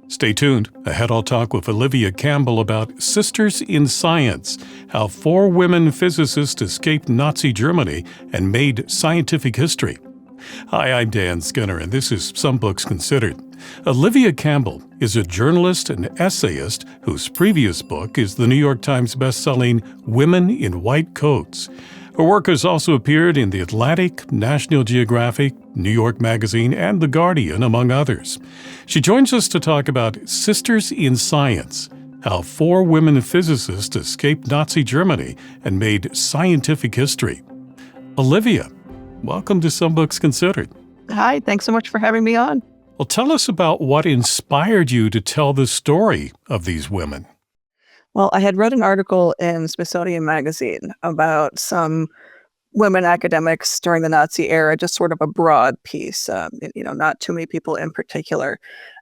Stay tuned. Ahead, I'll talk with Olivia Campbell about Sisters in Science, how 4 women physicists escaped Nazi Germany and made scientific history. Hi, I'm Dan Skinner, and this is Some Books Considered. Olivia Campbell is a journalist and essayist whose previous book is the New York Times bestselling Women in White Coats. Her work has also appeared in The Atlantic, National Geographic, New York Magazine, and The Guardian, among others. She joins us to talk about Sisters in Science, how 4 women physicists escaped Nazi Germany and made scientific history. Olivia, welcome to Some Books Considered. Hi, thanks so much for having me on. Well, tell us about what inspired you to tell the story of these women. Well, I had read an article in Smithsonian Magazine about some women academics during the Nazi era, just sort of a broad piece, not too many people in particular.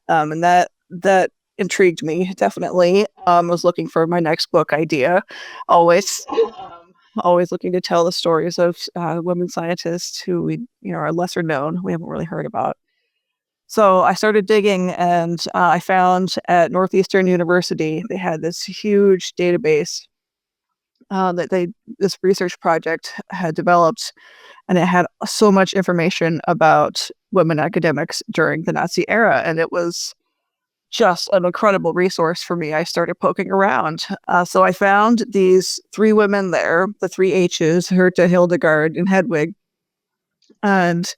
And that intrigued me, definitely. I was looking for my next book idea, always. Always looking to tell the stories of women scientists who are lesser known, we haven't really heard about. So I started digging, and I found at Northeastern University, they had this huge database that this research project had developed, and it had so much information about women academics during the Nazi era, and it was just an incredible resource for me. I started poking around. So I found these 3 women there, the 3 H's, Hertha, Hildegard, and Hedwig, and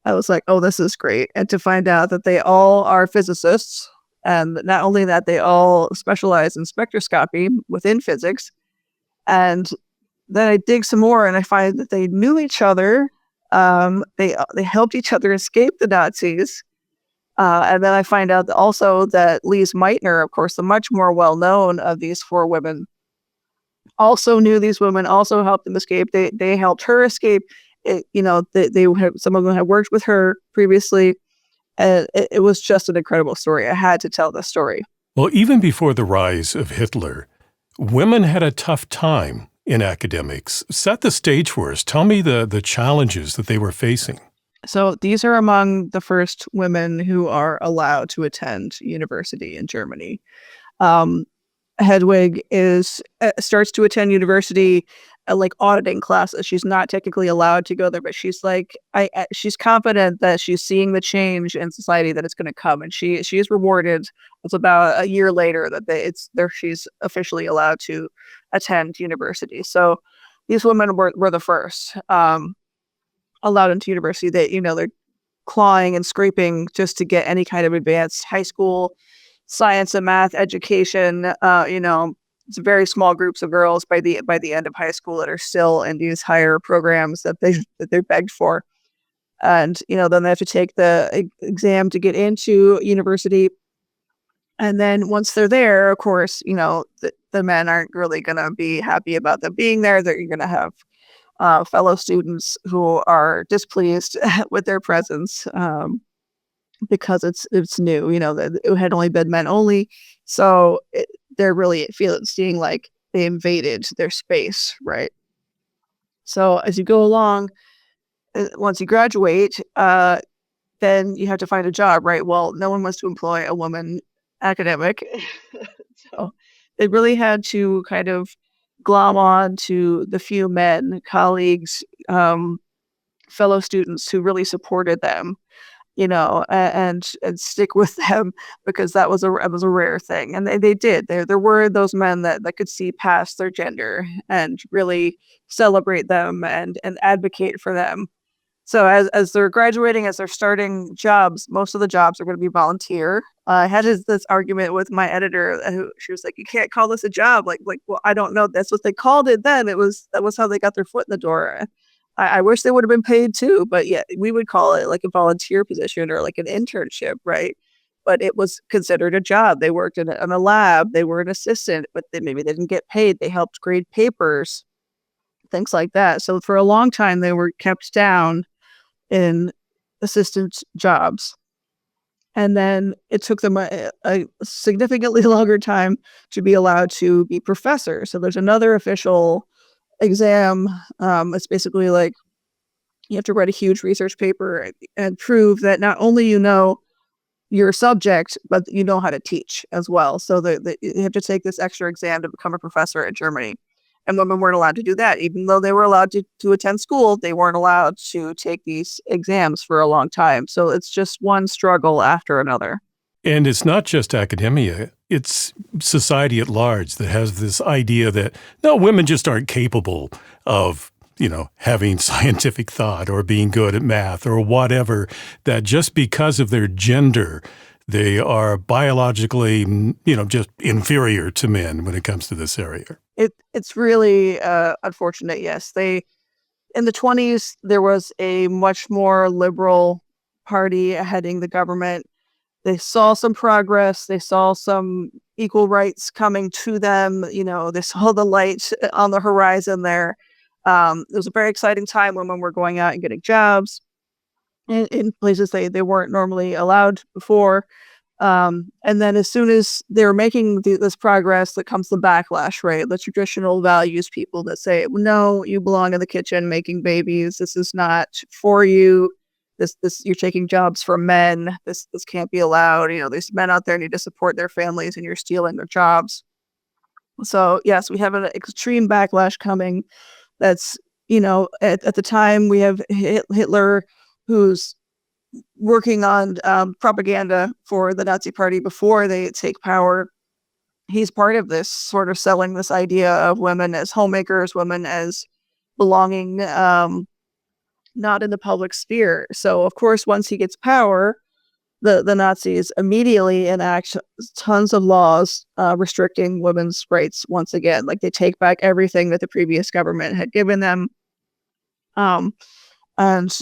I was like, oh, this is great. And to find out that they all are physicists, and not only that, they all specialize in spectroscopy within physics. And then I dig some more, and I find that they knew each other. They helped each other escape the Nazis. And then I find out also that Lise Meitner, of course, the much more well-known of these 4 women, also knew these women, also helped them escape. They helped her escape. Some of them had worked with her previously, and it was just an incredible story. I had to tell the story. Well, even before the rise of Hitler, women had a tough time in academics. Set the stage for us. Tell me the challenges that they were facing. So these are among the first women who are allowed to attend university in Germany. Hedwig starts to attend university, like auditing classes. She's not technically allowed to go there, but she's like, she's confident that she's seeing the change in society that it's going to come, and she is rewarded. It's about a year later that she's officially allowed to attend university. So these women were the first allowed into university. They're clawing and scraping just to get any kind of advanced high school science and math education. It's very small groups of girls by the end of high school that are still in these higher programs that they begged for. And, then they have to take the exam to get into university. And then once they're there, of course, the men aren't really going to be happy about them being there. You're going to have fellow students who are displeased with their presence because it's new. It had only been men only. So they're really seeing like they invaded their space, right? So as you go along, once you graduate, then you have to find a job, right? Well, no one wants to employ a woman academic. So they really had to kind of glom on to the few men, colleagues, fellow students who really supported them, and stick with them, because that was a rare thing. And they did. There were those men that could see past their gender and really celebrate them and advocate for them. So as they're graduating, as they're starting jobs, most of the jobs are going to be volunteer. I had this argument with my editor. She was like, "You can't call this a job." Like, well, I don't know. That's what they called it then. That was how they got their foot in the door. I wish they would have been paid too, but yeah, we would call it like a volunteer position or like an internship, right? But it was considered a job. They worked in a lab. They were an assistant, but maybe they didn't get paid. They helped grade papers, things like that. So for a long time, they were kept down in assistant jobs. And then it took them a significantly longer time to be allowed to be professors. So there's another official exam. It's basically like you have to write a huge research paper and prove that not only you're a subject, but you know how to teach as well. So you have to take this extra exam to become a professor in Germany. And women weren't allowed to do that. Even though they were allowed to attend school, they weren't allowed to take these exams for a long time. So it's just one struggle after another. And it's not just academia, it's society at large that has this idea that, no, women just aren't capable of, having scientific thought or being good at math or whatever, that just because of their gender, they are biologically, just inferior to men when it comes to this area. It's really unfortunate, yes. In the 1920s, there was a much more liberal party heading the government. They saw some progress. They saw some equal rights coming to them. They saw the light on the horizon there. It was a very exciting time when women were going out and getting jobs in places they weren't normally allowed before. And then as soon as they're making this progress, that comes the backlash, right? The traditional values people that say, no, you belong in the kitchen making babies. This is not for you. This you're taking jobs from men. This can't be allowed. These men out there need to support their families and you're stealing their jobs. So yes, we have an extreme backlash coming. That's, at the time we have Hitler, who's working on propaganda for the Nazi Party before they take power. He's part of this, sort of selling this idea of women as homemakers, women as belonging not in the public sphere. So, of course, once he gets power, the Nazis immediately enact tons of laws restricting women's rights once again. Like, they take back everything that the previous government had given them. And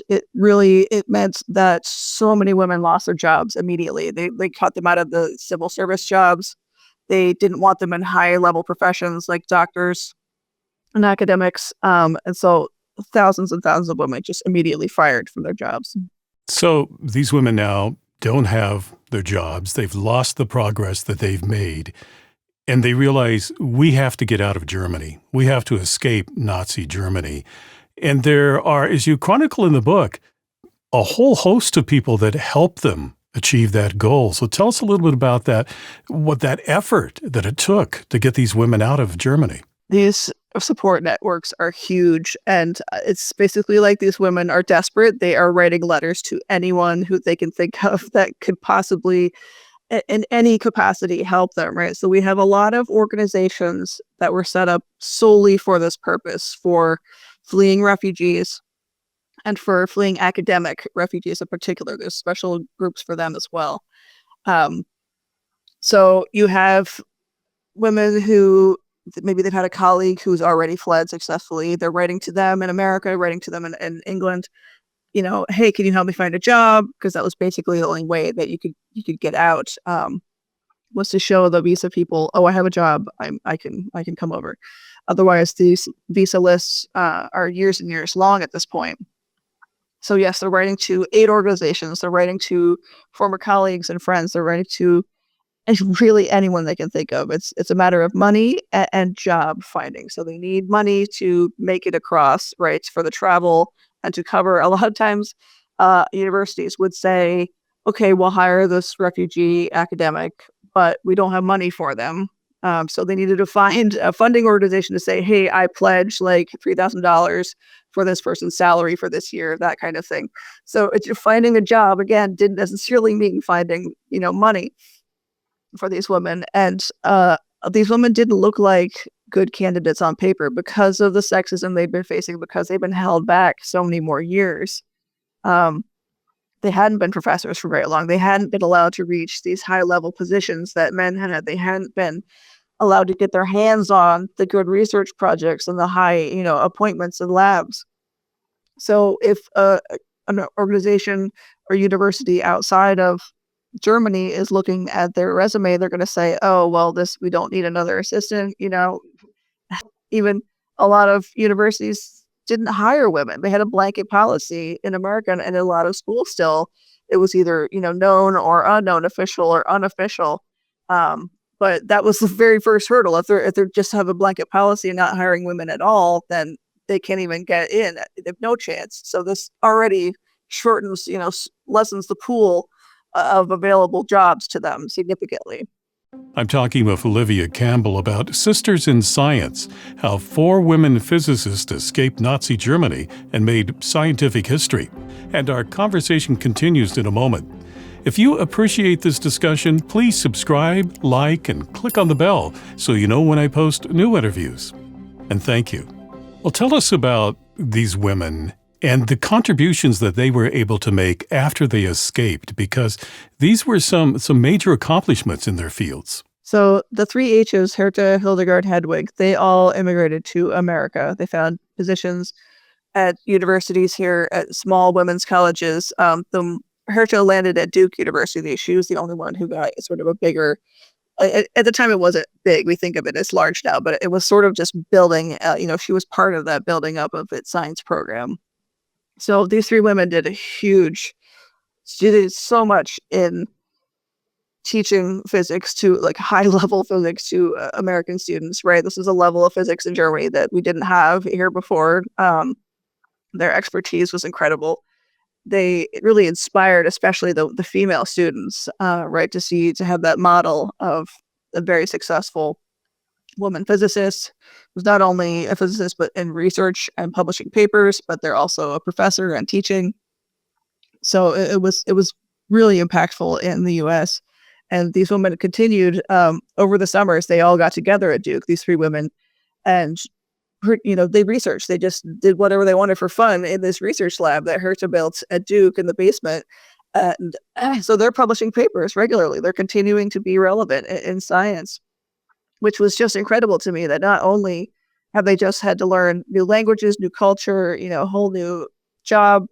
it meant that so many women lost their jobs immediately. They cut them out of the civil service jobs. They didn't want them in high-level professions like doctors and academics. And so thousands and thousands of women just immediately fired from their jobs. So these women now don't have their jobs. They've lost the progress that they've made. And they realize, we have to get out of Germany. We have to escape Nazi Germany. And there are, as you chronicle in the book, a whole host of people that help them achieve that goal. So tell us a little bit about that, what that effort that it took to get these women out of Germany. These support networks are huge. And it's basically like these women are desperate. They are writing letters to anyone who they can think of that could possibly, in any capacity, help them, right? So we have a lot of organizations that were set up solely for this purpose, for fleeing refugees and for fleeing academic refugees in particular. There's special groups for them as well. So you have women who maybe they've had a colleague who's already fled successfully. They're writing to them in America, writing to them in England. Hey, can you help me find a job? Because that was basically the only way that you could get out. Was to show the visa people, oh, I have a job, I can come over. Otherwise, these visa lists are years and years long at this point. So yes, they're writing to aid organizations, they're writing to former colleagues and friends, they're writing to really anyone they can think of. It's a matter of money and job finding. So they need money to make it across, right, for the travel and to cover. A lot of times, universities would say, okay, we'll hire this refugee academic, but we don't have money for them. So they needed to find a funding organization to say, hey, I pledge like $3,000 for this person's salary for this year, that kind of thing. So finding a job, again, didn't necessarily mean finding, money for these women. And these women didn't look like good candidates on paper because of the sexism they've been facing, because they've been held back so many more years. They hadn't been professors for very long. They hadn't been allowed to reach these high-level positions that men had. They hadn't been allowed to get their hands on the good research projects and the high, appointments in labs. So if an organization or university outside of Germany is looking at their resume, they're going to say, oh, well, we don't need another assistant. Even a lot of universities didn't hire women. They had a blanket policy in America, and in a lot of schools still, it was either, known or unknown, official or unofficial. But that was the very first hurdle. If they just have a blanket policy and not hiring women at all, then they can't even get in. They have no chance. So this already shortens, lessens the pool of available jobs to them significantly. I'm talking with Olivia Campbell about Sisters in Science, how 4 women physicists escaped Nazi Germany and made scientific history. And our conversation continues in a moment. If you appreciate this discussion, please subscribe, like, and click on the bell so you know when I post new interviews. And thank you. Well, tell us about these women and the contributions that they were able to make after they escaped, because these were some major accomplishments in their fields. So the 3 H's, Hertha, Hildegard, Hedwig, they all immigrated to America. They found positions at universities here, at small women's colleges. Hertha landed at Duke University. She was the only one who got sort of a bigger, at the time it wasn't big. We think of it as large now, but it was sort of just building, she was part of that building up of its science program. So these 3 women did so much in teaching physics to like high level physics to American students, right? This is a level of physics in Germany that we didn't have here before. Their expertise was incredible. They really inspired, especially the female students, right? To have that model of a very successful woman physicist, who's not only a physicist, but in research and publishing papers, but they're also a professor and teaching. So it was really impactful in the US. And these women continued over the summers. They all got together at Duke, these 3 women, and they researched. They just did whatever they wanted for fun in this research lab that Hertha built at Duke in the basement. And so they're publishing papers regularly. They're continuing to be relevant in science, which was just incredible to me, that not only have they just had to learn new languages, new culture, a whole new job,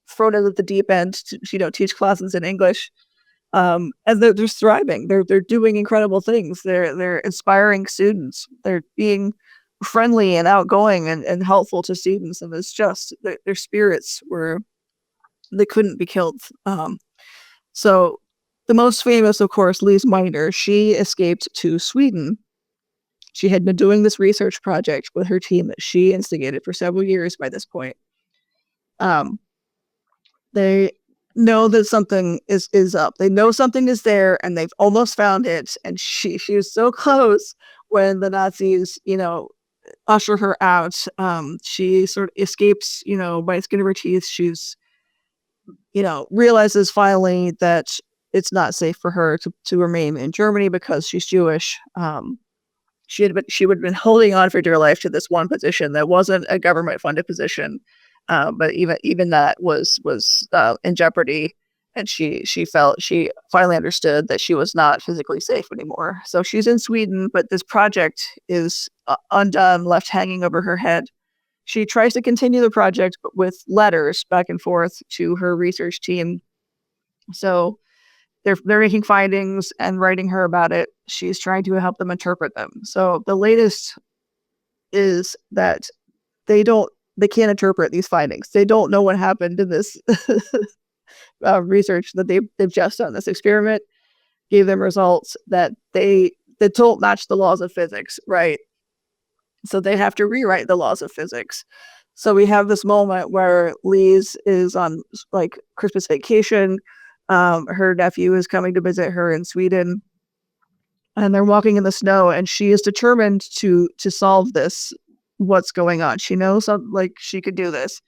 thrown into the deep end to, teach classes in English. And they're thriving. They're doing incredible things. They're inspiring students. They're being friendly and outgoing and helpful to students. And it's just their spirits they couldn't be killed. So the most famous, of course, Lise Meitner, she escaped to Sweden. She had been doing this research project with her team that she instigated for several years by this point. They know that something is up. They know something is there, and they've almost found it. And she was so close when the Nazis, usher her out. She sort of escapes, by the skin of her teeth. She's, realizes finally that it's not safe for her to remain in Germany because she's Jewish. She would have been holding on for dear life to this one position that wasn't a government funded position. But even that was in jeopardy, and she finally understood that she was not physically safe anymore. So she's in Sweden, but this project is undone, left hanging over her head. She tries to continue the project, but with letters back and forth to her research team. So they're making findings and writing her about it. She's trying to help them interpret them. So the latest is that they can't interpret these findings. They don't know what happened in this research that they've just done. This experiment gave them results that don't match the laws of physics, right? So they have to rewrite the laws of physics. So we have this moment where Lise is on like Christmas vacation. Her nephew is coming to visit her in Sweden, and they're walking in the snow, and she is determined to solve this. What's going on? She knows she could do this.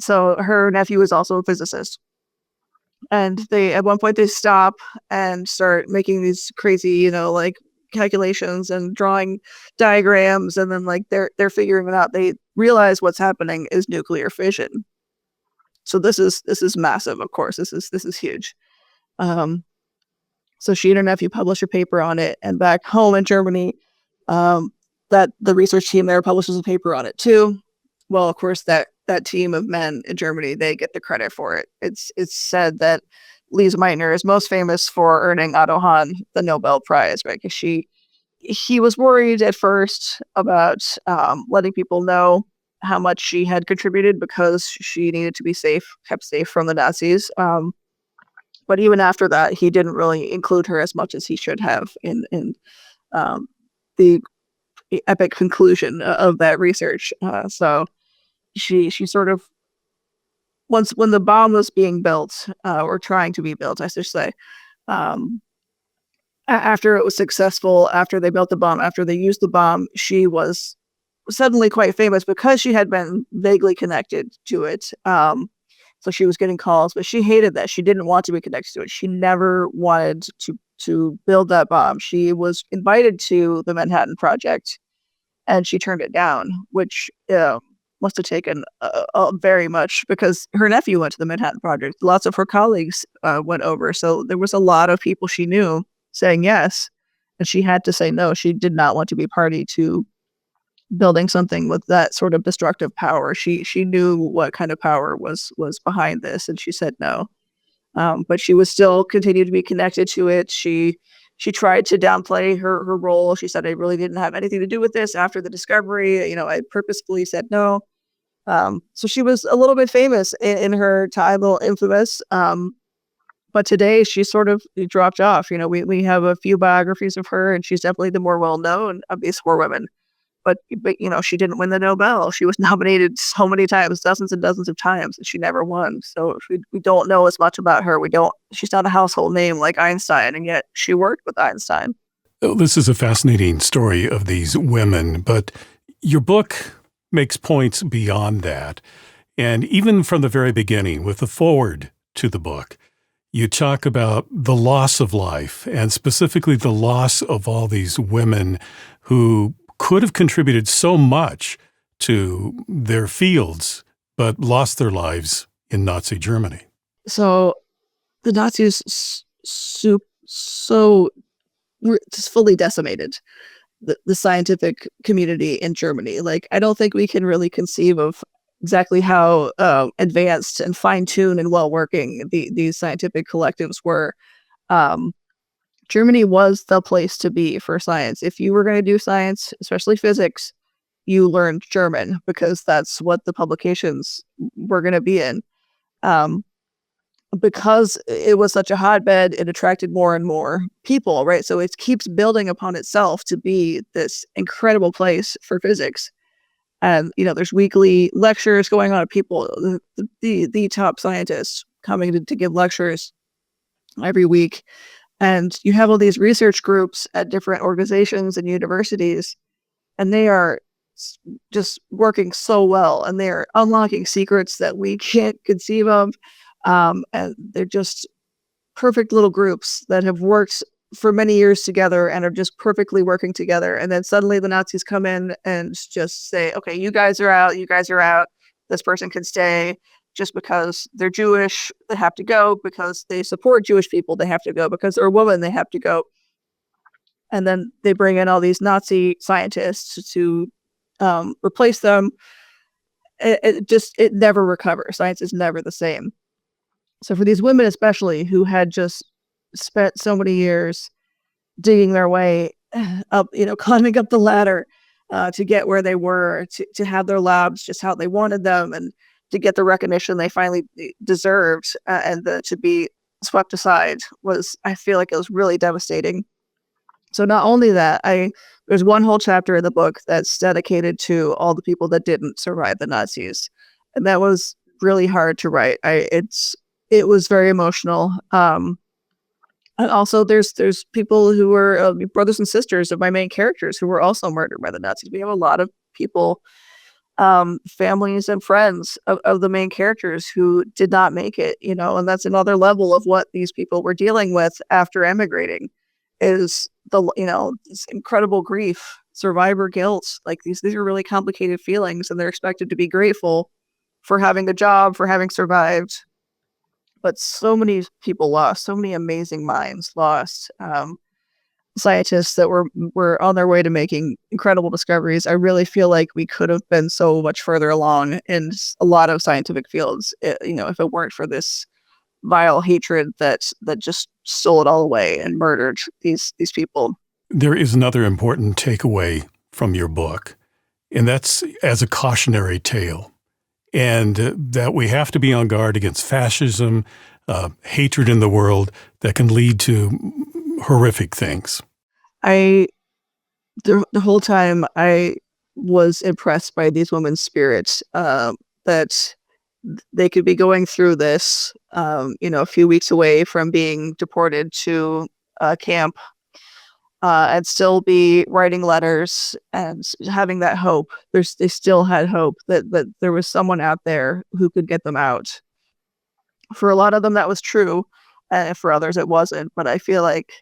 So her nephew is also a physicist, and at one point they stop and start making these crazy, calculations and drawing diagrams, and then they're figuring it out. They realize what's happening is nuclear fission. So this is massive. Of course, this is huge. So she and her nephew publish a paper on it, and back home in Germany, that the research team there publishes a paper on it too. Well, of course, that team of men in Germany, they get the credit for it. It's said that Lise Meitner is most famous for earning Otto Hahn the Nobel Prize, right? Because he was worried at first about letting people know how much she had contributed because she needed to be kept safe from the Nazis. But even after that, he didn't really include her as much as he should have in the epic conclusion of that research. So she sort of when the bomb was being built, or trying to be built, I should say, um, after it was successful, after they built the bomb, after they used the bomb, she was suddenly quite famous because she had been vaguely connected to it. So she was getting calls, but she hated that. She didn't want to be connected to it. She never wanted to build that bomb. She was invited to the Manhattan Project, and she turned it down, which must have taken very much, because her nephew went to the Manhattan Project. Lots of her colleagues went over, so there was a lot of people she knew saying yes, and she had to say no. She did not want to be party to building something with that sort of destructive power. She knew what kind of power was behind this, and she said no. But she was still continued to be connected to it. She tried to downplay her role. She said, "I really didn't have anything to do with this after the discovery. I purposefully said no." So she was a little bit famous in her time, a little infamous. But today she sort of dropped off. We have a few biographies of her, and she's definitely the more well known of these four women. But she didn't win the Nobel. She was nominated so many times, dozens and dozens of times, and she never won. So we don't know as much about her. She's not a household name like Einstein, and yet she worked with Einstein. Oh, this is a fascinating story of these women, but your book makes points beyond that. And even from the very beginning, with the foreword to the book, you talk about the loss of life, and specifically the loss of all these women who could have contributed so much to their fields, but lost their lives in Nazi Germany. So the Nazis just fully decimated the scientific community in Germany. Like, I don't think we can really conceive of exactly how advanced and fine-tuned and well-working these scientific collectives were. Germany was the place to be for science. If you were going to do science, especially physics, you learned German, because that's what the publications were going to be in. Because it was such a hotbed, it attracted more and more people, right? So it keeps building upon itself to be this incredible place for physics. And, there's weekly lectures going on, people, the top scientists coming to give lectures every week. And you have all these research groups at different organizations and universities, and they are just working so well, and they're unlocking secrets that we can't conceive of. And they're just perfect little groups that have worked for many years together and are just perfectly working together. And then suddenly the Nazis come in and just say, okay, you guys are out. This person can stay. Just because they're Jewish, they have to go. Because they support Jewish people, they have to go. Because they're a woman, they have to go. And then they bring in all these Nazi scientists to replace them. It never recovers. Science is never the same. So for these women especially, who had just spent so many years digging their way up, climbing up the ladder to get where they were, to have their labs just how they wanted them, and to get the recognition they finally deserved, and to be swept aside, I feel like it was really devastating. So not only that, there's one whole chapter in the book that's dedicated to all the people that didn't survive the Nazis, and that was really hard to write. It was very emotional. And also there's people who were brothers and sisters of my main characters who were also murdered by the Nazis. We have a lot of people, families and friends of the main characters who did not make it, and that's another level of what these people were dealing with after emigrating, is this incredible grief, survivor guilt. Like these are really complicated feelings, and they're expected to be grateful for having a job, for having survived. But so many people lost, so many amazing minds lost. Scientists that were on their way to making incredible discoveries. I really feel like we could have been so much further along in a lot of scientific fields, if it weren't for this vile hatred that just stole it all away and murdered these people. There is another important takeaway from your book, and that's as a cautionary tale, and that we have to be on guard against fascism, hatred in the world that can lead to horrific things. The whole time I was impressed by these women's spirits, that they could be going through this, a few weeks away from being deported to a camp, and still be writing letters and having that hope. They still had hope that there was someone out there who could get them out. For a lot of them, that was true, and for others, it wasn't. But I feel like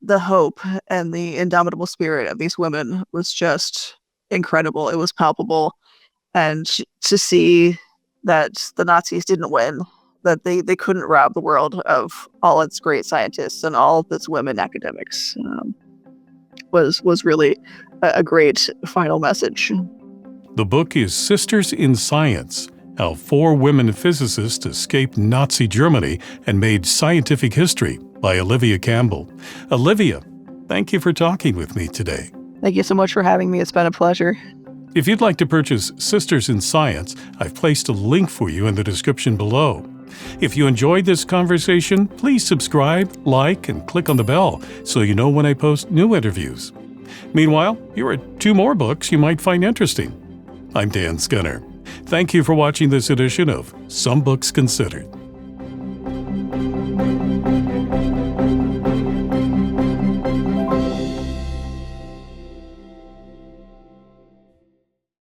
the hope and the indomitable spirit of these women was just incredible. It was palpable, and to see that the Nazis didn't win, that they couldn't rob the world of all its great scientists and all of its women academics, was really a great final message. The book is Sisters in Science: How Four Women Physicists Escaped Nazi Germany and Made Scientific History by Olivia Campbell. Olivia, thank you for talking with me today. Thank you so much for having me. It's been a pleasure. If you'd like to purchase Sisters in Science, I've placed a link for you in the description below. If you enjoyed this conversation, please subscribe, like, and click on the bell so you know when I post new interviews. Meanwhile, here are 2 more books you might find interesting. I'm Dan Skinner. Thank you for watching this edition of Some Books Considered.